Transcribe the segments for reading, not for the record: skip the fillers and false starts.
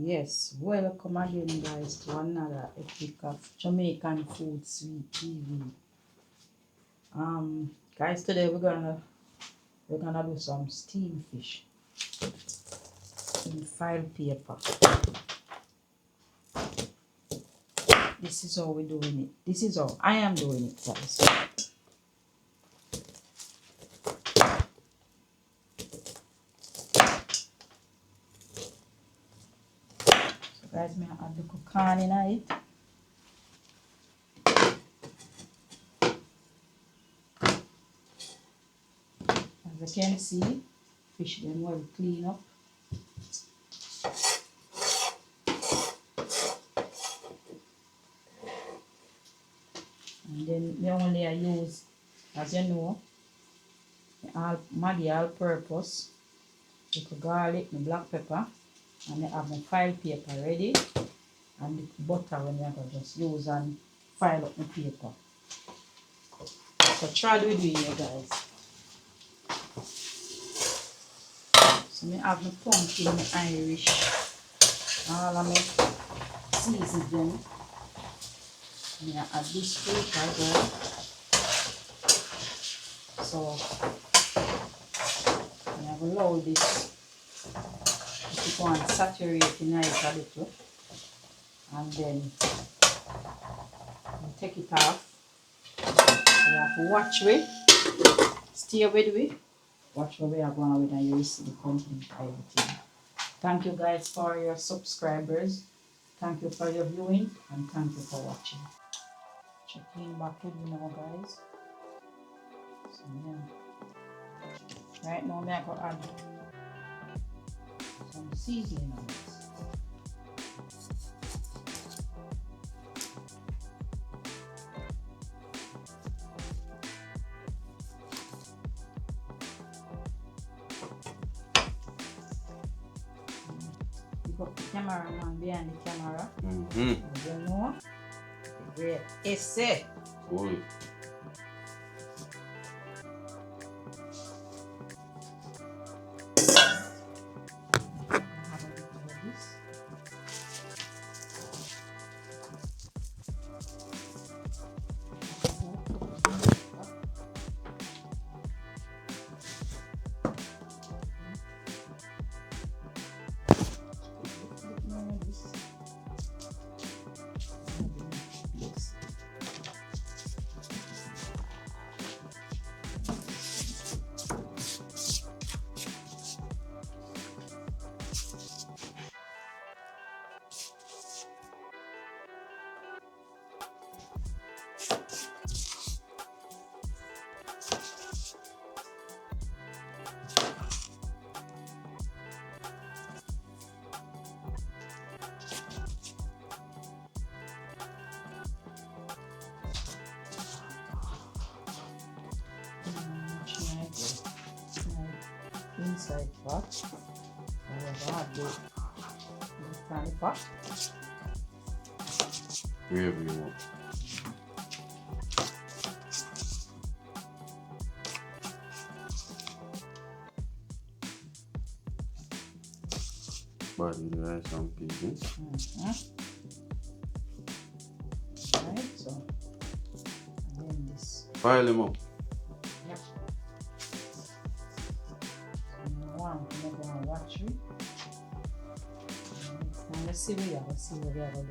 Yes, welcome again guys to another epic of Jamaican Food Sweet TV. Guys, today we're gonna do some steamed fish in file paper. This is how we're doing it. This is how I am doing it, guys. So guys, may I add the corn in it. As you can see, fish them well clean up. And then the only I use, as you know, Maggi all-purpose, little garlic, my black pepper, and I have my file paper ready, and the butter when you're going to just use and file up my paper. So try to do it here, guys. So I have my pumpkin, my Irish, all of my seasonings. I add this paper as well. So I have allowed this to go and saturate in it a little, and then you take it off. You have to watch it, stay with me, watch where we are going with, and you will see the complete everything. Thank you guys for your subscribers, thank you for your viewing, and thank you for watching. Check in back with me now, guys. So yeah, right now I'm going to add some seasoning on it. Got the cameraman behind the camera. You know, the great essay. Cool. Inside pot. I have the tiny pot. Wherever you want. But you have some pieces. Right, so and then this. File them up. Yeah. I'm going to watch it. Now let's see what we are going to do.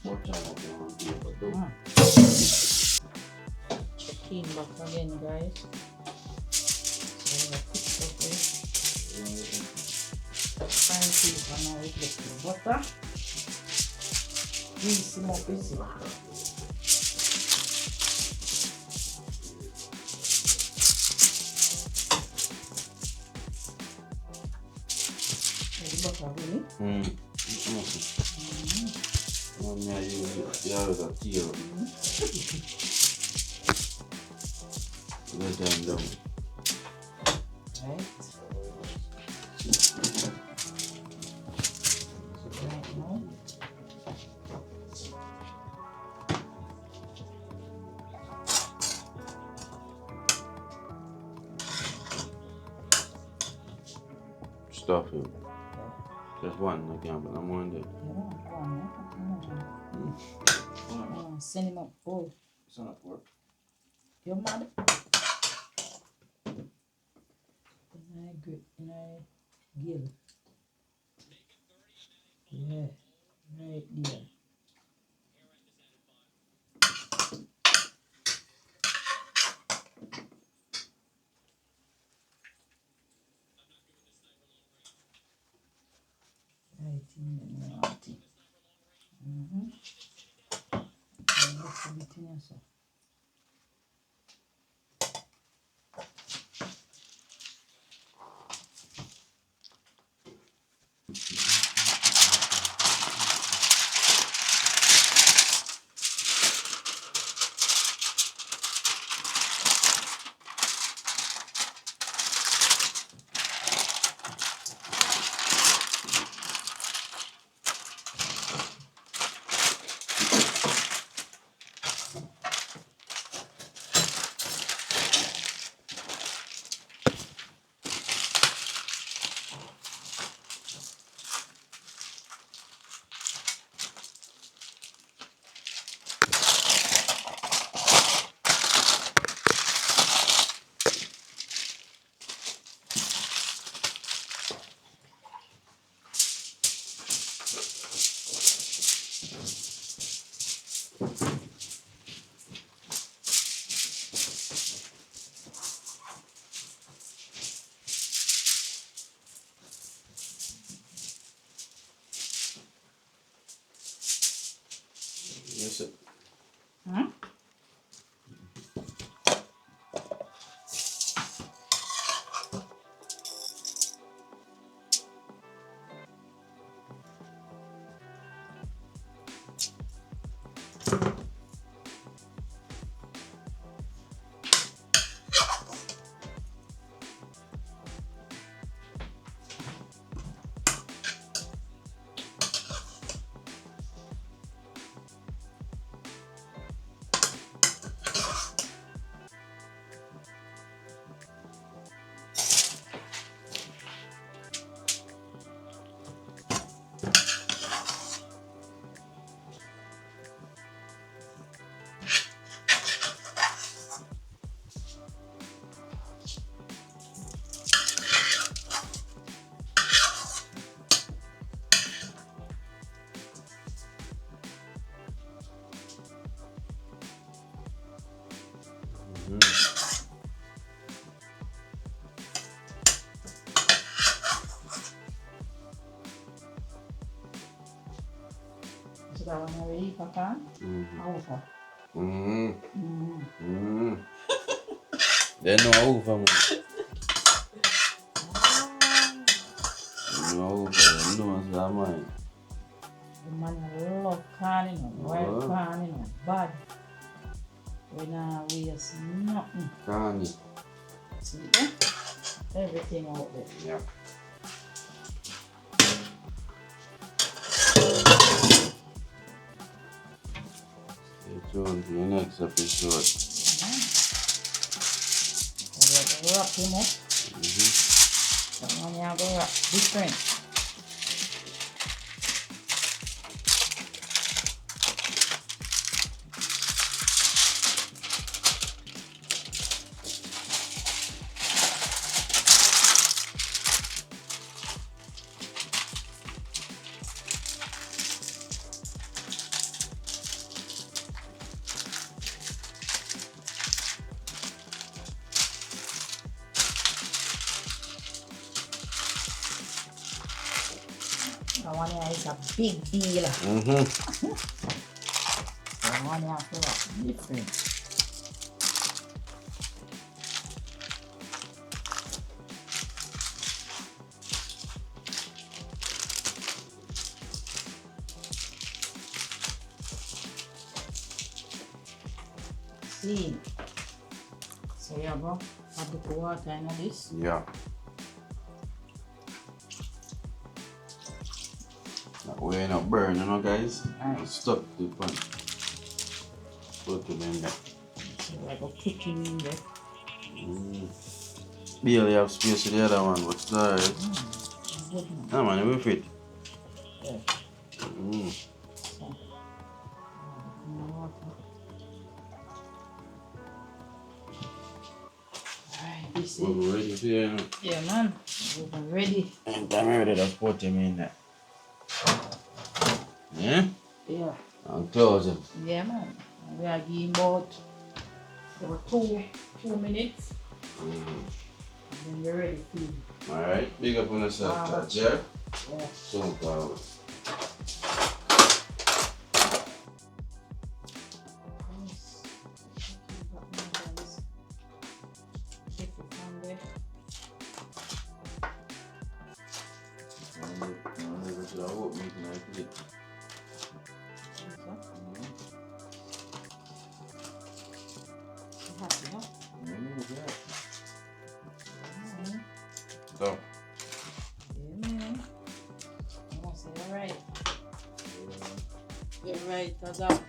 What time you want to do? Check in back again, guys. So we fix up this. Fine paper now with the butter. Grease them up, you see. Butter, really? Right. Right now. Stuff it. Just one, I can't put no more in there. Send him up. Oh, It's not work. you're mad. Good. Gill. Yeah, right there. Right in there, naughty. That's a bit in here, so. Yes, sir. Hmm? So that one already, Papa? Over. They know over, man. They know over. They know what's that mine. The man love corn, wild corn, bad. When we just nothing. Carney. See there? Everything out there. Yeah. Stay tuned to the next episode. We have to wrap him up. So when you have to wrap different. That one here is a big deal. That one you have to wrap different. See, so you go add the water in this. Yeah. That way not burn, you know, guys. Right. Stuck the pan. Put it in there. So I go put it in there. Barely have space for the other one, but it's alright. Good man. Yeah, man, we fit. Yeah. Mm. So, water. Alright, this We're is. ready for you. Yeah, man. We're ready. And I'm ready to put him in there. Yeah? Yeah. And close him. Yeah, man. We are giving about for 2 minutes. Mm. And then we're ready to. Alright, big up on yourself, Wow. Jeff. Yeah. So proud. Nice. Take it from there. I hope we can like it. Happy, huh? Yeah. Mm-hmm. So. Yeah, man. I say, all right. You're right, as a cook.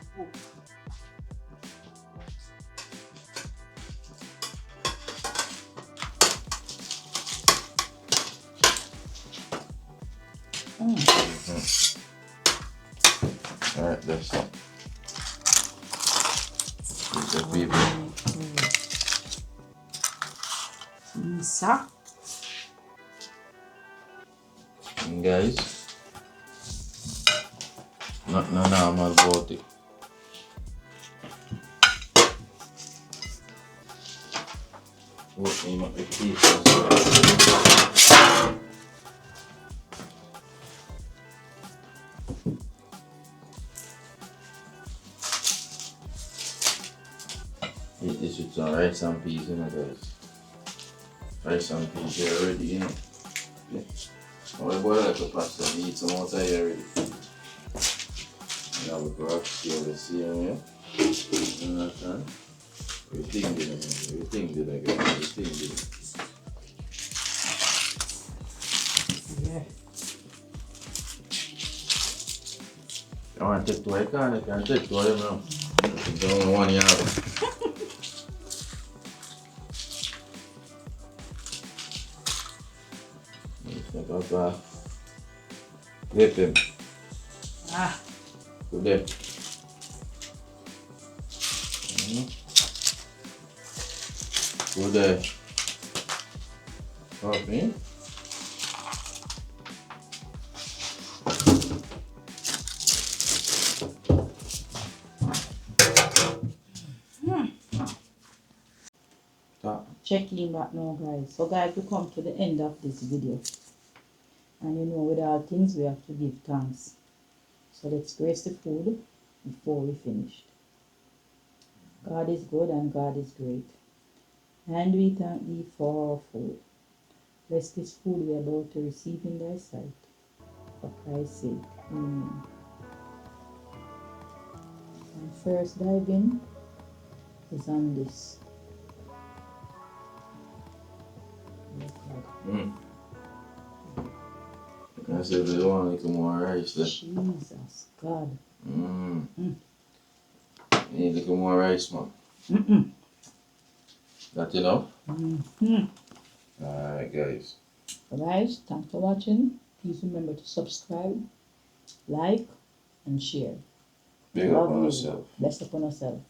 Alright, that's it. The people. Lisa. And guys, not no normal about it. What name of the pieces? Eat this with some rice and peas, you know, guys. Rice and peas, they're ready, you know. Yeah. I boil like a pasta, we eat some outside already. Now we go upstairs to see him, yeah? You understand? Everything did it, everything did it, everything did it. Yeah. I want to take two, I can't take two of them now. It's only one you have. Make up whip him. Ah. Good there. Good there. Help me. Checking back now, guys. So, guys, we come to the end of this video. And you know, with all things, we have to give thanks. So, let's grace the food before we finish. God is good and God is great. And we thank thee for our food. Bless this food we are about to receive in thy sight. For Christ's sake. Amen. And first dive in is on this. I said they want a little more rice there. Jesus, God. You need a little more rice, man. That enough? Alright, guys. Guys, thanks for watching. Please remember to subscribe, like, and share. Big up on yourself. Bless upon yourself.